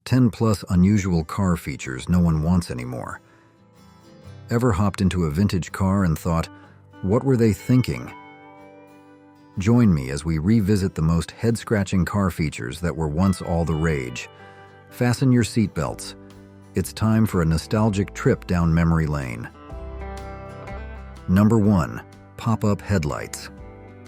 10 plus unusual car features no one wants anymore. Ever hopped into a vintage car and thought, what were they thinking? Join me as we revisit the most head-scratching car features that were once all the rage. Fasten your seatbelts. It's time for a nostalgic trip down memory lane. Number 1. Pop-up headlights.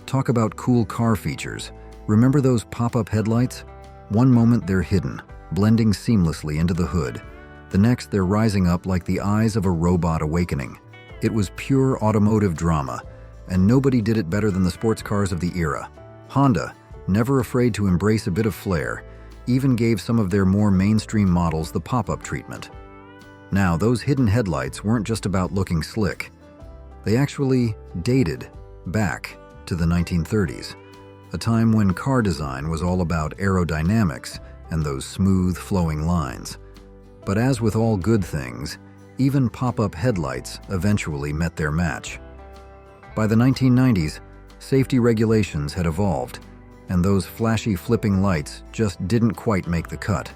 Talk about cool car features. Remember those pop-up headlights? One moment they're hidden, blending seamlessly into the hood. The next they're rising up like the eyes of a robot awakening. It was pure automotive drama, and nobody did it better than the sports cars of the era. Honda, never afraid to embrace a bit of flair, even gave some of their more mainstream models the pop-up treatment. Now, those hidden headlights weren't just about looking slick. They actually dated back to the 1930s, a time when car design was all about aerodynamics and those smooth, flowing lines. But as with all good things, even pop-up headlights eventually met their match. By the 1990s, safety regulations had evolved, and those flashy flipping lights just didn't quite make the cut.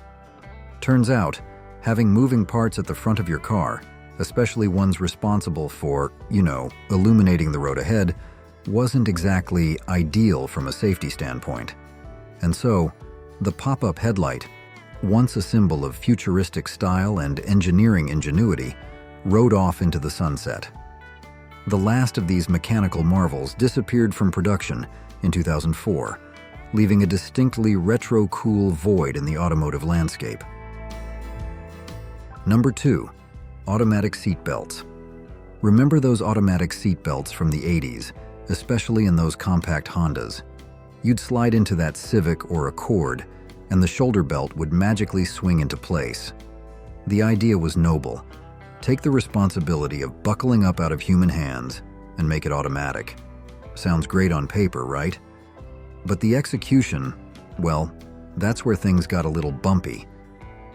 Turns out, having moving parts at the front of your car, especially ones responsible for, illuminating the road ahead, wasn't exactly ideal from a safety standpoint. And so, the pop-up headlight, once a symbol of futuristic style and engineering ingenuity, rode off into the sunset. The last of these mechanical marvels disappeared from production in 2004, leaving a distinctly retro-cool void in the automotive landscape. Number 2. Automatic seatbelts. Remember those automatic seatbelts from the 80s, especially in those compact Hondas? You'd slide into that Civic or Accord, and the shoulder belt would magically swing into place. The idea was noble. Take the responsibility of buckling up out of human hands and make it automatic. Sounds great on paper, right? But the execution, well, that's where things got a little bumpy.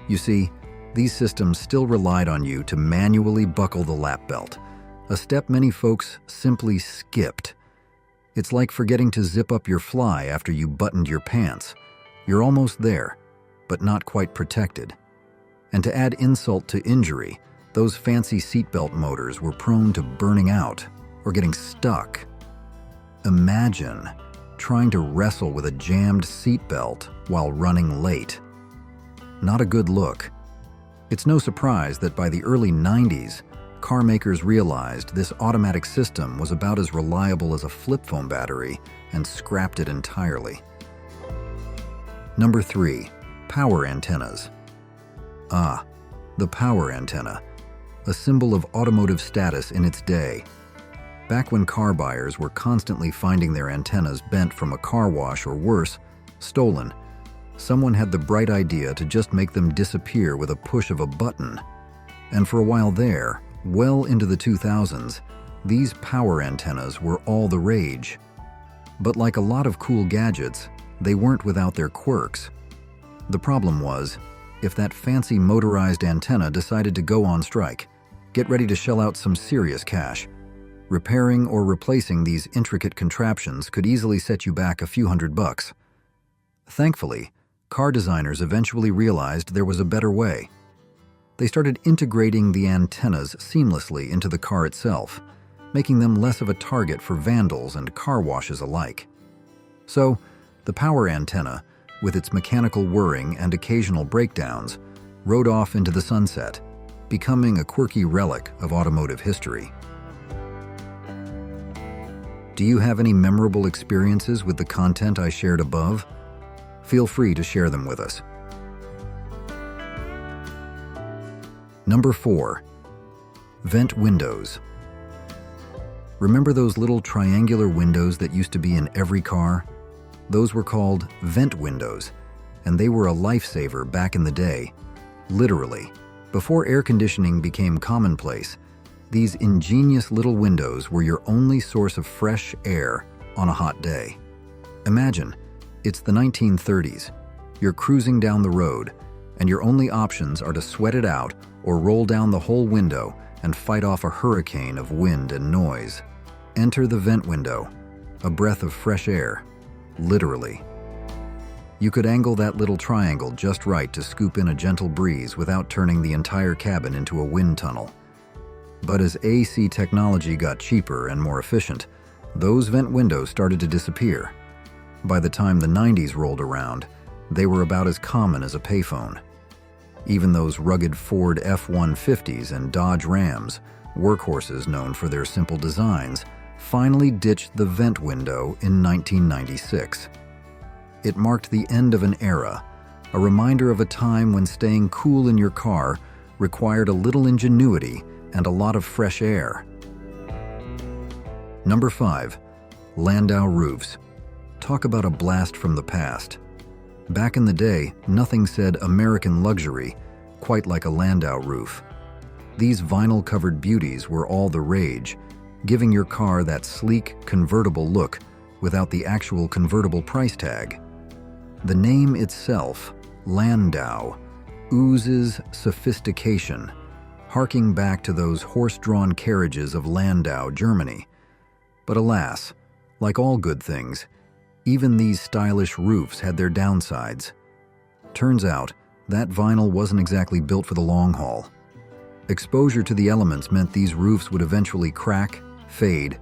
You see, these systems still relied on you to manually buckle the lap belt, a step many folks simply skipped. It's like forgetting to zip up your fly after you buttoned your pants. You're almost there, but not quite protected. And to add insult to injury, those fancy seatbelt motors were prone to burning out or getting stuck. Imagine trying to wrestle with a jammed seatbelt while running late. Not a good look. It's no surprise that by the early 90s, car makers realized this automatic system was about as reliable as a flip phone battery and scrapped it entirely. Number 3. Power antennas. The power antenna, a symbol of automotive status in its day. Back when car buyers were constantly finding their antennas bent from a car wash or worse, stolen, someone had the bright idea to just make them disappear with a push of a button. And for a while there, well into the 2000s, these power antennas were all the rage. But like a lot of cool gadgets, they weren't without their quirks. The problem was, if that fancy motorized antenna decided to go on strike, get ready to shell out some serious cash. Repairing or replacing these intricate contraptions could easily set you back a few $100. Thankfully, car designers eventually realized there was a better way. They started integrating the antennas seamlessly into the car itself, making them less of a target for vandals and car washes alike. So, the power antenna, with its mechanical whirring and occasional breakdowns, rode off into the sunset, becoming a quirky relic of automotive history. Do you have any memorable experiences with the content I shared above? Feel free to share them with us. Number 4. Vent windows. Remember those little triangular windows that used to be in every car? Those were called vent windows, and they were a lifesaver back in the day. Literally, before air conditioning became commonplace, these ingenious little windows were your only source of fresh air on a hot day. Imagine, it's the 1930s. You're cruising down the road, and your only options are to sweat it out or roll down the whole window and fight off a hurricane of wind and noise. Enter the vent window, a breath of fresh air, literally. You could angle that little triangle just right to scoop in a gentle breeze without turning the entire cabin into a wind tunnel. But as AC technology got cheaper and more efficient, those vent windows started to disappear. By the time the 90s rolled around, they were about as common as a payphone. Even those rugged Ford F-150s and Dodge Rams, workhorses known for their simple designs, finally ditched the vent window in 1996. It marked the end of an era, a reminder of a time when staying cool in your car required a little ingenuity and a lot of fresh air. Number 5. Landau Roofs. Talk about a blast from the past. Back in the day, nothing said American luxury quite like a Landau roof. These vinyl-covered beauties were all the rage, giving your car that sleek, convertible look without the actual convertible price tag. The name itself, Landau, oozes sophistication, harking back to those horse-drawn carriages of Landau, Germany. But alas, like all good things, even these stylish roofs had their downsides. Turns out, that vinyl wasn't exactly built for the long haul. Exposure to the elements meant these roofs would eventually crack, fade,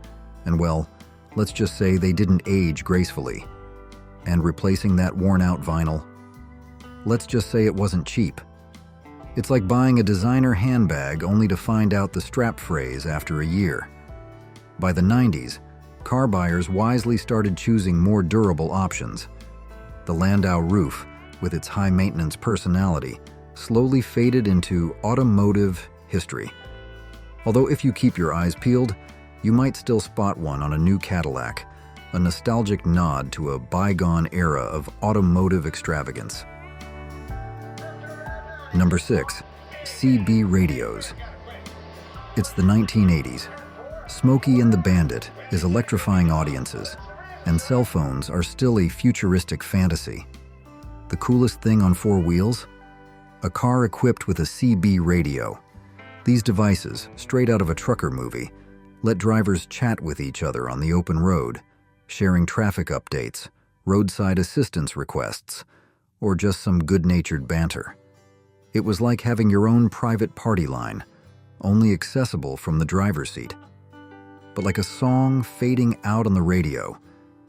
and well, let's just say they didn't age gracefully. And replacing that worn-out vinyl, let's just say it wasn't cheap. It's like buying a designer handbag only to find out the strap phrase after a year. By the 90s, car buyers wisely started choosing more durable options. The Landau roof, with its high-maintenance personality, slowly faded into automotive history. Although if you keep your eyes peeled, you might still spot one on a new Cadillac, a nostalgic nod to a bygone era of automotive extravagance. Number 6. CB radios. It's the 1980s. Smokey and the Bandit is electrifying audiences, and cell phones are still a futuristic fantasy. The coolest thing on four wheels? A car equipped with a CB radio. These devices, straight out of a trucker movie, let drivers chat with each other on the open road, sharing traffic updates, roadside assistance requests, or just some good-natured banter. It was like having your own private party line, only accessible from the driver's seat. But like a song fading out on the radio,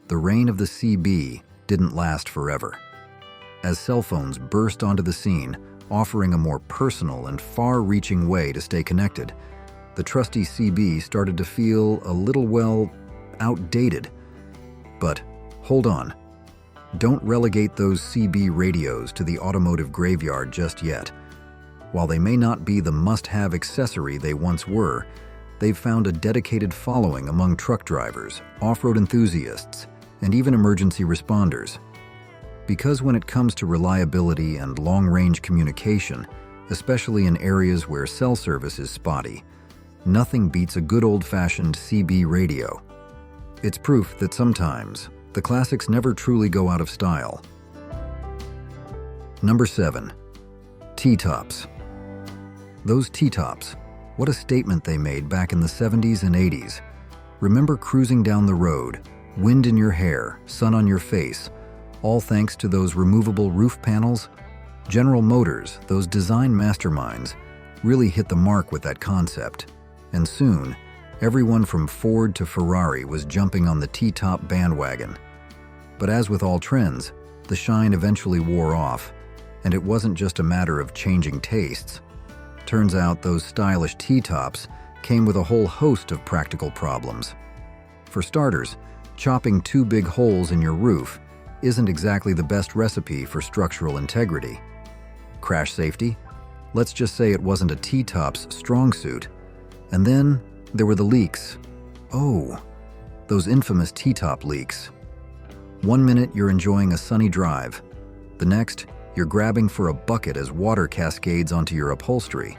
the reign of the CB didn't last forever. As cell phones burst onto the scene, offering a more personal and far-reaching way to stay connected, the trusty CB started to feel a little, well, outdated. But hold on. Don't relegate those CB radios to the automotive graveyard just yet. While they may not be the must-have accessory they once were, they've found a dedicated following among truck drivers, off-road enthusiasts, and even emergency responders. Because when it comes to reliability and long-range communication, especially in areas where cell service is spotty, nothing beats a good old-fashioned CB radio. It's proof that sometimes the classics never truly go out of style. Number 7. T-tops. Those T-tops, what a statement they made back in the 70s and 80s. Remember cruising down the road, wind in your hair, sun on your face, all thanks to those removable roof panels? General Motors, those design masterminds, really hit the mark with that concept. And soon, everyone from Ford to Ferrari was jumping on the T-top bandwagon. But as with all trends, the shine eventually wore off, and it wasn't just a matter of changing tastes. Turns out those stylish T-tops came with a whole host of practical problems. For starters, chopping two big holes in your roof isn't exactly the best recipe for structural integrity. Crash safety? Let's just say it wasn't a T-top's strong suit. And then there were the leaks. Oh, those infamous T-top leaks. One minute you're enjoying a sunny drive. The next, you're grabbing for a bucket as water cascades onto your upholstery.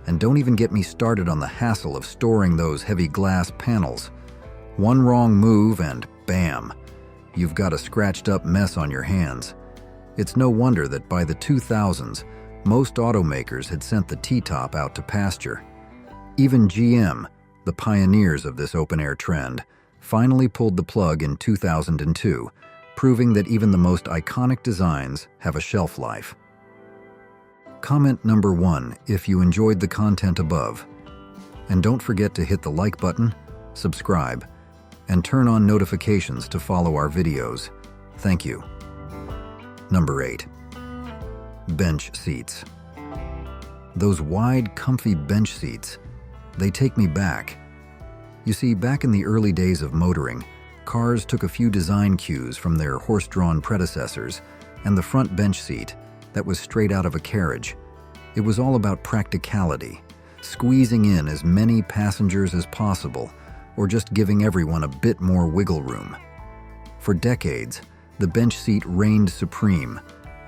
And don't even get me started on the hassle of storing those heavy glass panels. One wrong move and bam, you've got a scratched-up mess on your hands. It's no wonder that by the 2000s, most automakers had sent the T-top out to pasture. Even GM, the pioneers of this open-air trend, finally pulled the plug in 2002, proving that even the most iconic designs have a shelf life. Comment number 1 if you enjoyed the content above. And don't forget to hit the like button, subscribe, and turn on notifications to follow our videos. Thank you. Number 8. Bench seats. Those wide, comfy bench seats, they take me back. You see, back in the early days of motoring, cars took a few design cues from their horse-drawn predecessors, and the front bench seat, that was straight out of a carriage. It was all about practicality, squeezing in as many passengers as possible, or just giving everyone a bit more wiggle room. For decades, the bench seat reigned supreme,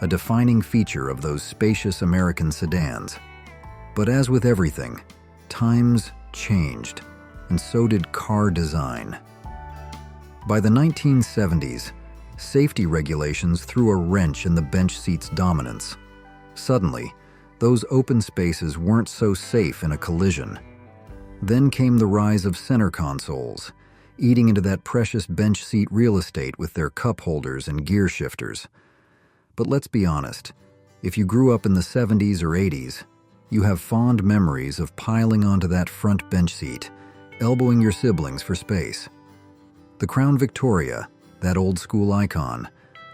a defining feature of those spacious American sedans. But as with everything, times changed, and so did car design. By the 1970s, safety regulations threw a wrench in the bench seat's dominance. Suddenly, those open spaces weren't so safe in a collision. Then came the rise of center consoles, eating into that precious bench seat real estate with their cup holders and gear shifters. But let's be honest, if you grew up in the 70s or 80s, you have fond memories of piling onto that front bench seat, elbowing your siblings for space. The Crown Victoria, that old-school icon,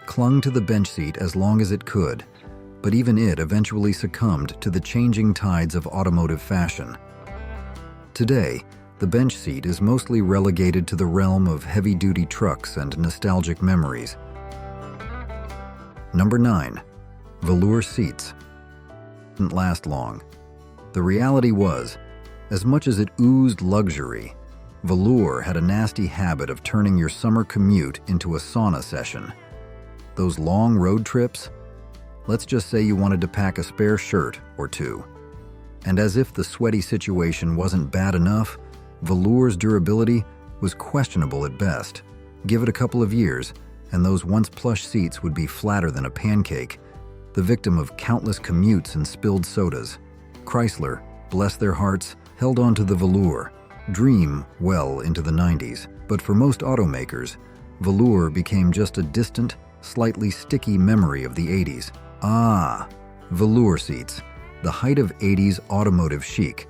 clung to the bench seat as long as it could, but even it eventually succumbed to the changing tides of automotive fashion. Today, the bench seat is mostly relegated to the realm of heavy-duty trucks and nostalgic memories. Number 9. Velour seats. Didn't last long. The reality was, as much as it oozed luxury, velour had a nasty habit of turning your summer commute into a sauna session. Those long road trips? Let's just say you wanted to pack a spare shirt or two. And as if the sweaty situation wasn't bad enough, velour's durability was questionable at best. Give it a couple of years, and those once plush seats would be flatter than a pancake, the victim of countless commutes and spilled sodas. Chrysler, bless their hearts, held on to the velour dream well into the 90s, but for most automakers, velour became just a distant, slightly sticky memory of the 80s. Velour seats, the height of 80s automotive chic.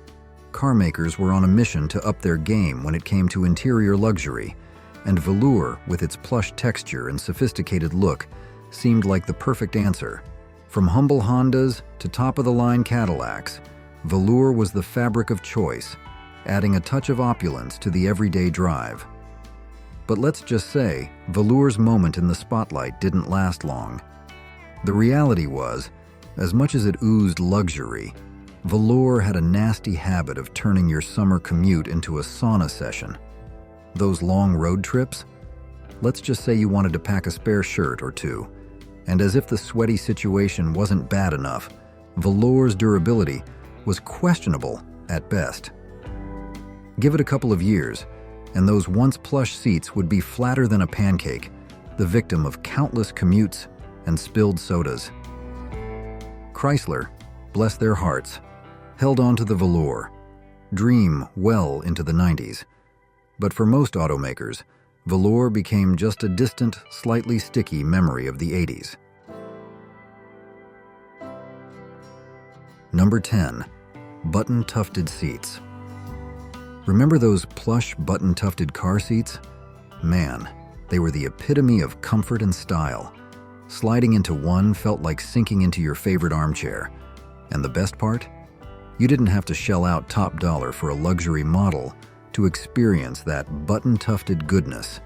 Car makers were on a mission to up their game when it came to interior luxury, and velour, with its plush texture and sophisticated look, seemed like the perfect answer. From humble Hondas to top-of-the-line Cadillacs, velour was the fabric of choice, adding a touch of opulence to the everyday drive. But let's just say, velour's moment in the spotlight didn't last long. The reality was, as much as it oozed luxury, velour had a nasty habit of turning your summer commute into a sauna session. Those long road trips? Let's just say you wanted to pack a spare shirt or two. And as if the sweaty situation wasn't bad enough, velour's durability was questionable at best. Give it a couple of years, and those once plush seats would be flatter than a pancake, the victim of countless commutes and spilled sodas. Chrysler, bless their hearts, held on to the velour dream well into the 90s. But for most automakers, velour became just a distant, slightly sticky memory of the 80s. Number 10. Button-Tufted Seats. Remember those plush button-tufted car seats? Man, they were the epitome of comfort and style. Sliding into one felt like sinking into your favorite armchair. And the best part? You didn't have to shell out top dollar for a luxury model to experience that button-tufted goodness.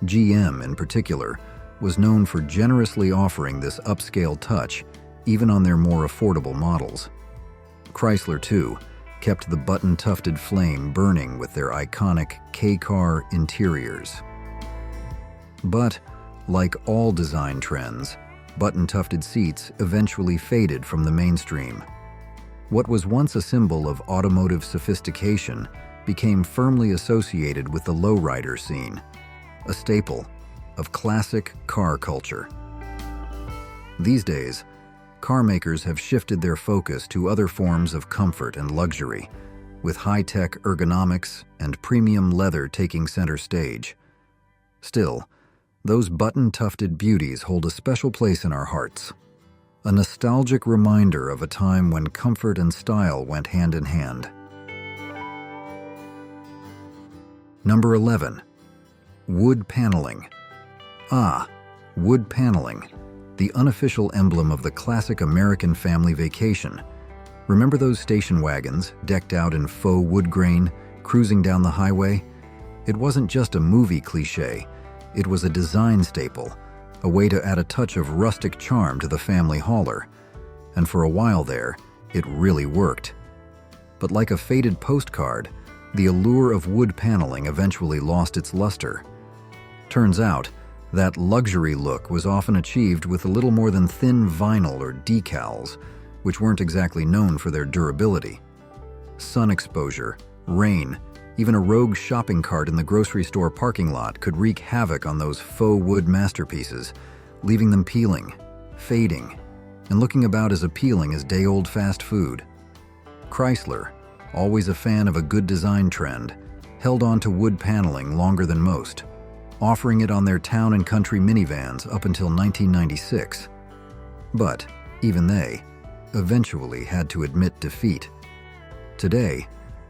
GM, in particular, was known for generously offering this upscale touch, even on their more affordable models. Chrysler, too, kept the button-tufted flame burning with their iconic K-car interiors. But, like all design trends, button-tufted seats eventually faded from the mainstream. What was once a symbol of automotive sophistication became firmly associated with the lowrider scene, a staple of classic car culture. These days, car makers have shifted their focus to other forms of comfort and luxury, with high-tech ergonomics and premium leather taking center stage. Still, Those button-tufted beauties hold a special place in our hearts. A nostalgic reminder of a time when comfort and style went hand in hand. Number 11. Wood paneling. Ah, wood paneling, the unofficial emblem of the classic American family vacation. Remember those station wagons, decked out in faux wood grain, cruising down the highway? It wasn't just a movie cliché, it was a design staple, a way to add a touch of rustic charm to the family hauler. And for a while there, it really worked. But like a faded postcard, the allure of wood paneling eventually lost its luster. Turns out, that luxury look was often achieved with a little more than thin vinyl or decals, which weren't exactly known for their durability. Sun exposure, rain, even a rogue shopping cart in the grocery store parking lot could wreak havoc on those faux wood masterpieces, leaving them peeling, fading, and looking about as appealing as day-old fast food. Chrysler, always a fan of a good design trend, held on to wood paneling longer than most, offering it on their town and country minivans up until 1996. But even they eventually had to admit defeat. Today,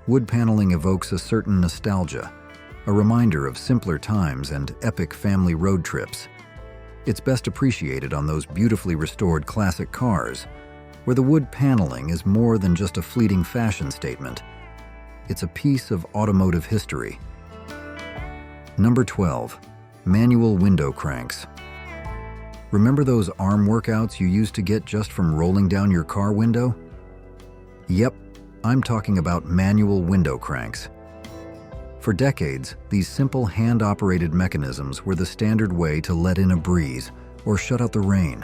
wood paneling evokes a certain nostalgia, a reminder of simpler times and epic family road trips. It's best appreciated on those beautifully restored classic cars, where the wood paneling is more than just a fleeting fashion statement. It's a piece of automotive history. Number 12. Manual window cranks. Remember those arm workouts you used to get just from rolling down your car window? Yep, I'm talking about manual window cranks. For decades, these simple hand-operated mechanisms were the standard way to let in a breeze or shut out the rain.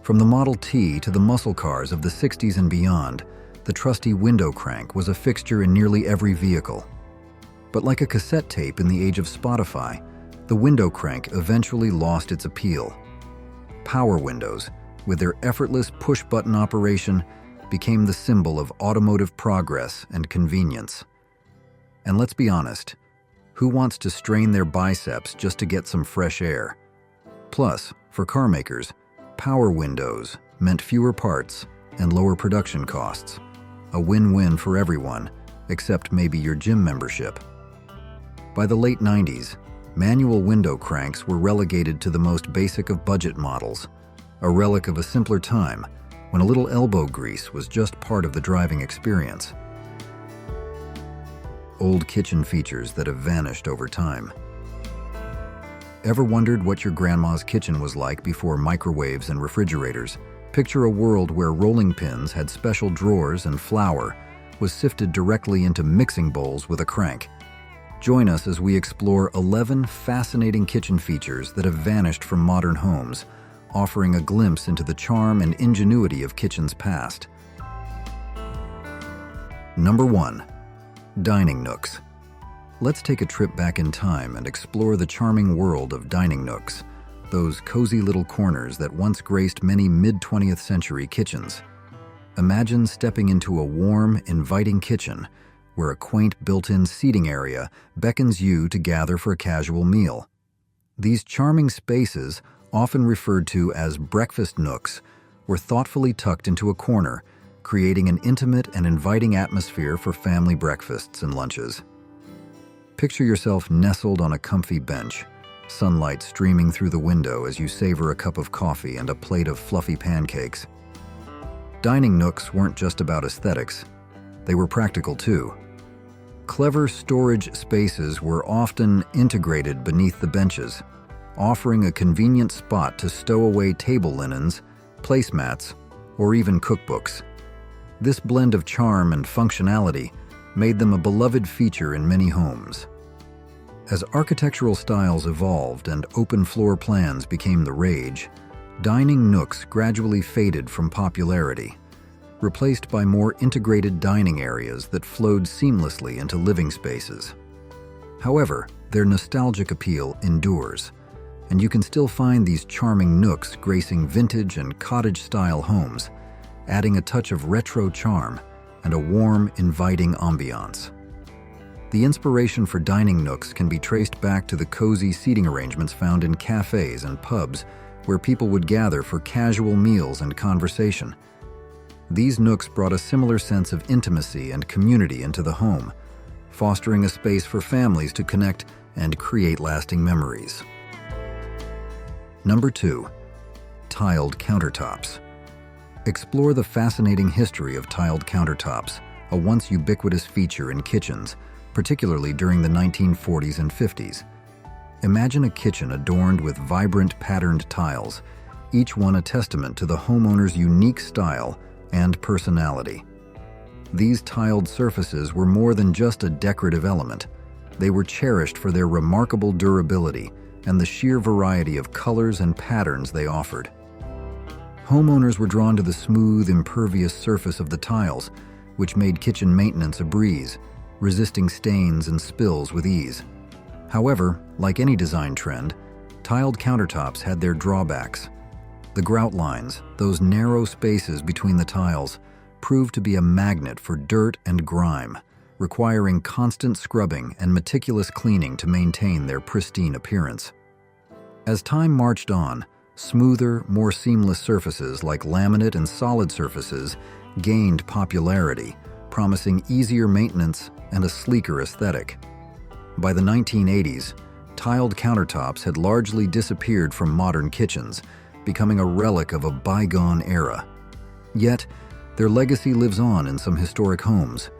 From the Model T to the muscle cars of the 60s and beyond, the trusty window crank was a fixture in nearly every vehicle. But like a cassette tape in the age of Spotify, the window crank eventually lost its appeal. Power windows, with their effortless push-button operation, became the symbol of automotive progress and convenience. And let's be honest, who wants to strain their biceps just to get some fresh air? Plus, for car makers, power windows meant fewer parts and lower production costs. A win-win for everyone, except maybe your gym membership. By the late 90s, manual window cranks were relegated to the most basic of budget models, a relic of a simpler time when a little elbow grease was just part of the driving experience. Old kitchen features that have vanished over time. Ever wondered what your grandma's kitchen was like before microwaves and refrigerators? Picture a world where rolling pins had special drawers and flour was sifted directly into mixing bowls with a crank. Join us as we explore 11 fascinating kitchen features that have vanished from modern homes, offering a glimpse into the charm and ingenuity of kitchens past. Number 1. Dining nooks. Let's take a trip back in time and explore the charming world of dining nooks, those cozy little corners that once graced many mid-20th century kitchens. Imagine stepping into a warm, inviting kitchen where a quaint built-in seating area beckons you to gather for a casual meal. These charming spaces, often referred to as breakfast nooks, were thoughtfully tucked into a corner, creating an intimate and inviting atmosphere for family breakfasts and lunches. Picture yourself nestled on a comfy bench, sunlight streaming through the window as you savor a cup of coffee and a plate of fluffy pancakes. Dining nooks weren't just about aesthetics, they were practical too. Clever storage spaces were often integrated beneath the benches, offering a convenient spot to stow away table linens, placemats, or even cookbooks. This blend of charm and functionality made them a beloved feature in many homes. As architectural styles evolved and open floor plans became the rage, dining nooks gradually faded from popularity, replaced by more integrated dining areas that flowed seamlessly into living spaces. However, their nostalgic appeal endures, and you can still find these charming nooks gracing vintage and cottage-style homes, adding a touch of retro charm and a warm, inviting ambiance. The inspiration for dining nooks can be traced back to the cozy seating arrangements found in cafes and pubs where people would gather for casual meals and conversation. These nooks brought a similar sense of intimacy and community into the home, fostering a space for families to connect and create lasting memories. Number 2. Tiled countertops. Explore the fascinating history of tiled countertops, a once ubiquitous feature in kitchens, particularly during the 1940s and 50s. Imagine a kitchen adorned with vibrant patterned tiles, each one a testament to the homeowner's unique style and personality. These tiled surfaces were more than just a decorative element. They were cherished for their remarkable durability and the sheer variety of colors and patterns they offered. Homeowners were drawn to the smooth, impervious surface of the tiles, which made kitchen maintenance a breeze, resisting stains and spills with ease. However, like any design trend, tiled countertops had their drawbacks. The grout lines, those narrow spaces between the tiles, proved to be a magnet for dirt and grime, requiring constant scrubbing and meticulous cleaning to maintain their pristine appearance. As time marched on, smoother, more seamless surfaces like laminate and solid surfaces gained popularity, promising easier maintenance and a sleeker aesthetic. By the 1980s, tiled countertops had largely disappeared from modern kitchens, becoming a relic of a bygone era. Yet, their legacy lives on in some historic homes,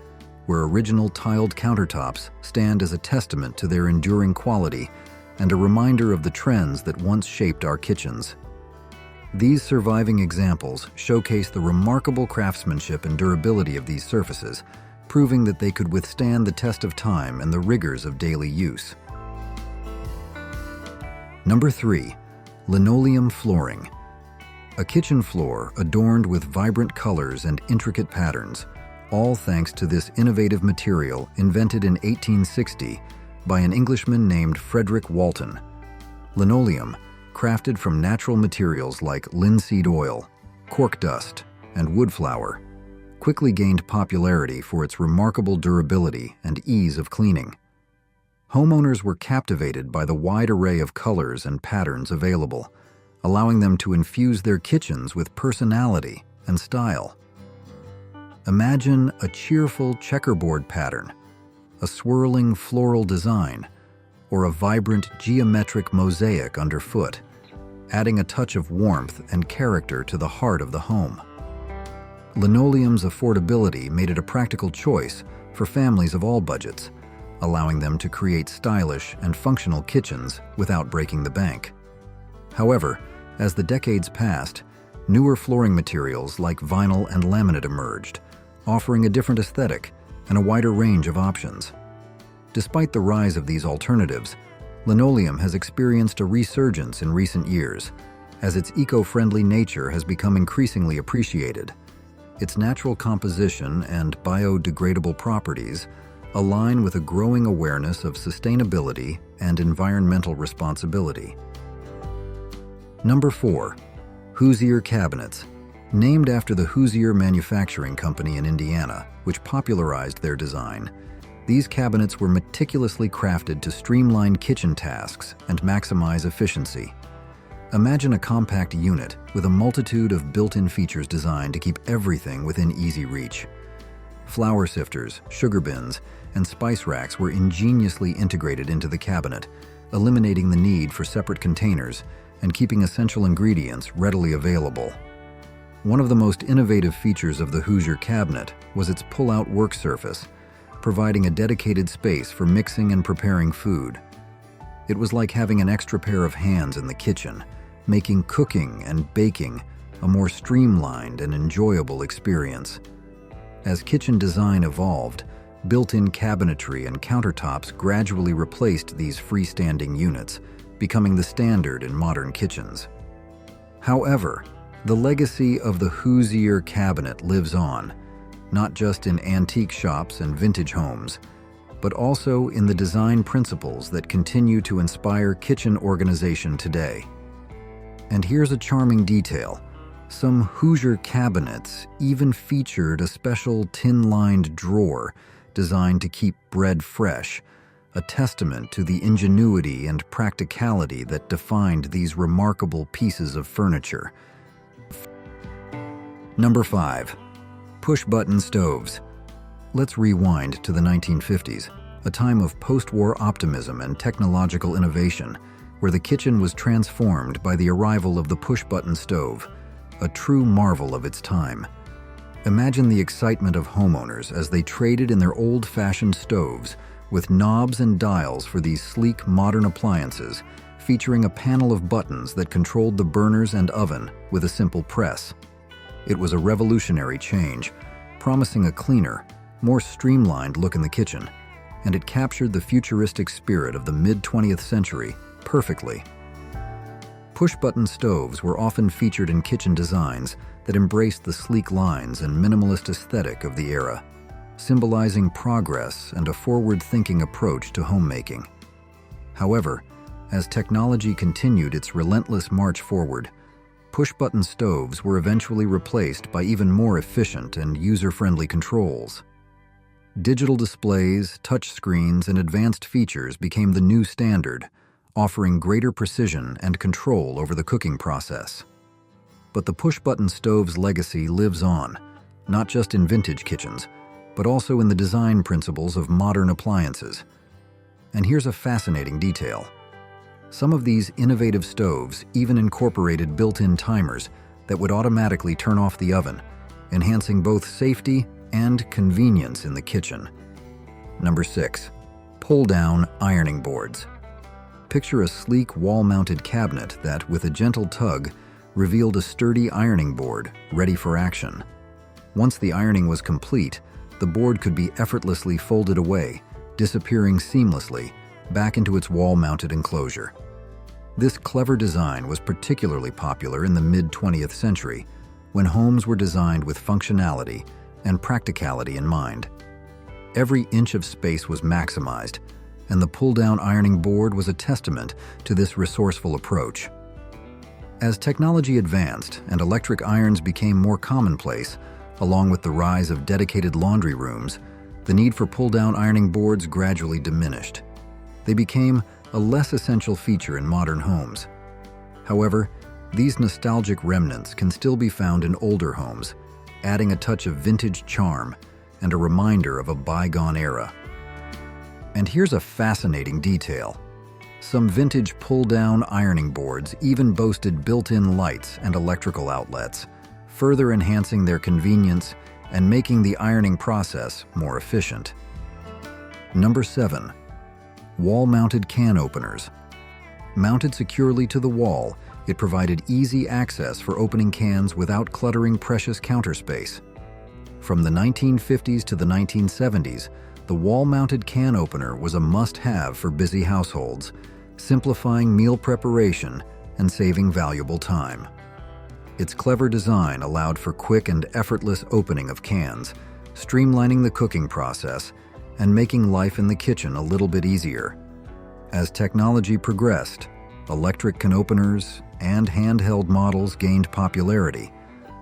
where original tiled countertops stand as a testament to their enduring quality and a reminder of the trends that once shaped our kitchens. These surviving examples showcase the remarkable craftsmanship and durability of these surfaces, proving that they could withstand the test of time and the rigors of daily use. Number 3. Linoleum flooring. A kitchen floor adorned with vibrant colors and intricate patterns, all thanks to this innovative material invented in 1860 by an Englishman named Frederick Walton. Linoleum, crafted from natural materials like linseed oil, cork dust, and wood flour, quickly gained popularity for its remarkable durability and ease of cleaning. Homeowners were captivated by the wide array of colors and patterns available, allowing them to infuse their kitchens with personality and style. Imagine a cheerful checkerboard pattern, a swirling floral design, or a vibrant geometric mosaic underfoot, adding a touch of warmth and character to the heart of the home. Linoleum's affordability made it a practical choice for families of all budgets, allowing them to create stylish and functional kitchens without breaking the bank. However, as the decades passed, newer flooring materials like vinyl and laminate emerged, offering a different aesthetic and a wider range of options. Despite the rise of these alternatives, linoleum has experienced a resurgence in recent years, as its eco-friendly nature has become increasingly appreciated. Its natural composition and biodegradable properties align with a growing awareness of sustainability and environmental responsibility. Number 4. Hoosier cabinets. Named after the Hoosier Manufacturing Company in Indiana, which popularized their design, these cabinets were meticulously crafted to streamline kitchen tasks and maximize efficiency. Imagine a compact unit with a multitude of built-in features designed to keep everything within easy reach. Flour sifters, sugar bins, and spice racks were ingeniously integrated into the cabinet, eliminating the need for separate containers and keeping essential ingredients readily available. One of the most innovative features of the Hoosier cabinet was its pull-out work surface, providing a dedicated space for mixing and preparing food. It was like having an extra pair of hands in the kitchen, making cooking and baking a more streamlined and enjoyable experience. As kitchen design evolved, built-in cabinetry and countertops gradually replaced these freestanding units, becoming the standard in modern kitchens. However, the legacy of the Hoosier cabinet lives on, not just in antique shops and vintage homes, but also in the design principles that continue to inspire kitchen organization today. And here's a charming detail. Some Hoosier cabinets even featured a special tin-lined drawer designed to keep bread fresh, a testament to the ingenuity and practicality that defined these remarkable pieces of furniture. Number 5. Push-button stoves. Let's rewind to the 1950s, a time of post-war optimism and technological innovation, where the kitchen was transformed by the arrival of the push-button stove, a true marvel of its time. Imagine the excitement of homeowners as they traded in their old-fashioned stoves with knobs and dials for these sleek modern appliances, featuring a panel of buttons that controlled the burners and oven with a simple press. It was a revolutionary change, promising a cleaner, more streamlined look in the kitchen, and it captured the futuristic spirit of the mid-20th century perfectly. Push-button stoves were often featured in kitchen designs that embraced the sleek lines and minimalist aesthetic of the era, symbolizing progress and a forward-thinking approach to homemaking. However, as technology continued its relentless march forward, push-button stoves were eventually replaced by even more efficient and user-friendly controls. Digital displays, touchscreens, and advanced features became the new standard, offering greater precision and control over the cooking process. But the push-button stove's legacy lives on, not just in vintage kitchens, but also in the design principles of modern appliances. And here's a fascinating detail. Some of these innovative stoves even incorporated built-in timers that would automatically turn off the oven, enhancing both safety and convenience in the kitchen. Number 6. Pull-down ironing boards. Picture a sleek wall-mounted cabinet that, with a gentle tug, revealed a sturdy ironing board ready for action. Once the ironing was complete, the board could be effortlessly folded away, disappearing seamlessly back into its wall-mounted enclosure. This clever design was particularly popular in the mid-20th century, when homes were designed with functionality and practicality in mind. Every inch of space was maximized, and the pull-down ironing board was a testament to this resourceful approach. As technology advanced and electric irons became more commonplace, along with the rise of dedicated laundry rooms, the need for pull-down ironing boards gradually diminished. They became a less essential feature in modern homes. However, these nostalgic remnants can still be found in older homes, adding a touch of vintage charm and a reminder of a bygone era. And here's a fascinating detail. Some vintage pull-down ironing boards even boasted built-in lights and electrical outlets, further enhancing their convenience and making the ironing process more efficient. Number 7. Wall-mounted can openers. Mounted securely to the wall, it provided easy access for opening cans without cluttering precious counter space. From the 1950s to the 1970s, the wall-mounted can opener was a must-have for busy households, simplifying meal preparation and saving valuable time. Its clever design allowed for quick and effortless opening of cans, streamlining the cooking process and making life in the kitchen a little bit easier. As technology progressed, electric can openers and handheld models gained popularity,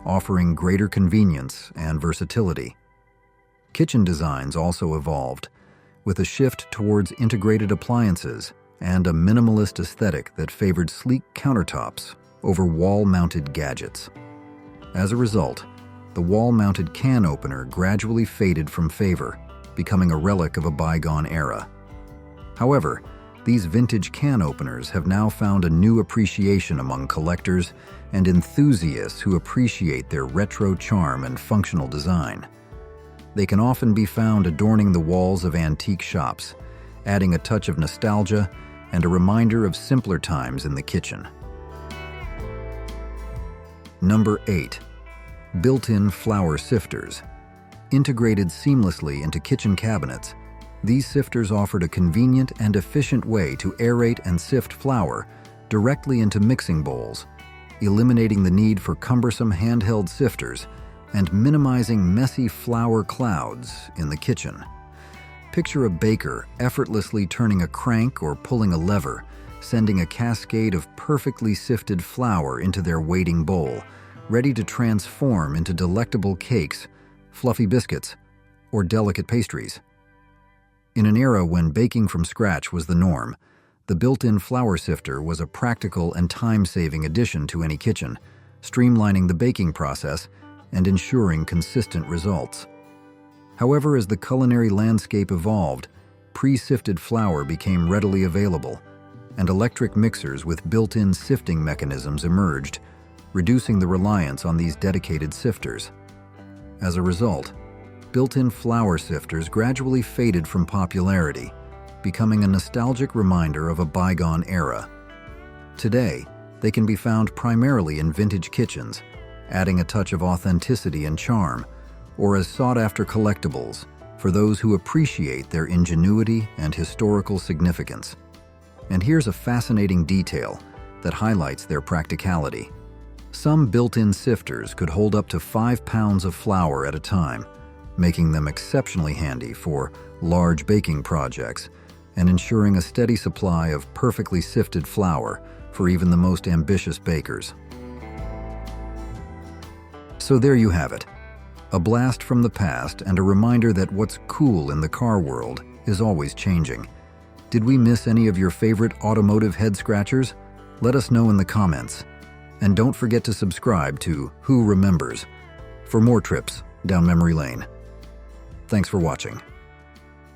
offering greater convenience and versatility. Kitchen designs also evolved, with a shift towards integrated appliances and a minimalist aesthetic that favored sleek countertops over wall-mounted gadgets. As a result, the wall-mounted can opener gradually faded from favor, becoming a relic of a bygone era. However, these vintage can openers have now found a new appreciation among collectors and enthusiasts who appreciate their retro charm and functional design. They can often be found adorning the walls of antique shops, adding a touch of nostalgia and a reminder of simpler times in the kitchen. Number 8. Built-in flour sifters. Integrated seamlessly into kitchen cabinets, these sifters offered a convenient and efficient way to aerate and sift flour directly into mixing bowls, eliminating the need for cumbersome handheld sifters and minimizing messy flour clouds in the kitchen. Picture a baker effortlessly turning a crank or pulling a lever, sending a cascade of perfectly sifted flour into their waiting bowl, ready to transform into delectable cakes, fluffy biscuits, or delicate pastries. In an era when baking from scratch was the norm, the built-in flour sifter was a practical and time-saving addition to any kitchen, streamlining the baking process and ensuring consistent results. However, as the culinary landscape evolved, pre-sifted flour became readily available, and electric mixers with built-in sifting mechanisms emerged, reducing the reliance on these dedicated sifters. As a result, built-in flour sifters gradually faded from popularity, becoming a nostalgic reminder of a bygone era. Today, they can be found primarily in vintage kitchens, adding a touch of authenticity and charm, or as sought-after collectibles for those who appreciate their ingenuity and historical significance. And here's a fascinating detail that highlights their practicality. Some built-in sifters could hold up to 5 pounds of flour at a time, making them exceptionally handy for large baking projects and ensuring a steady supply of perfectly sifted flour for even the most ambitious bakers. So there you have it, a blast from the past and a reminder that what's cool in the car world is always changing. Did we miss any of your favorite automotive head-scratchers? Let us know in the comments. And don't forget to subscribe to Who Remembers for more trips down memory lane. Thanks for watching.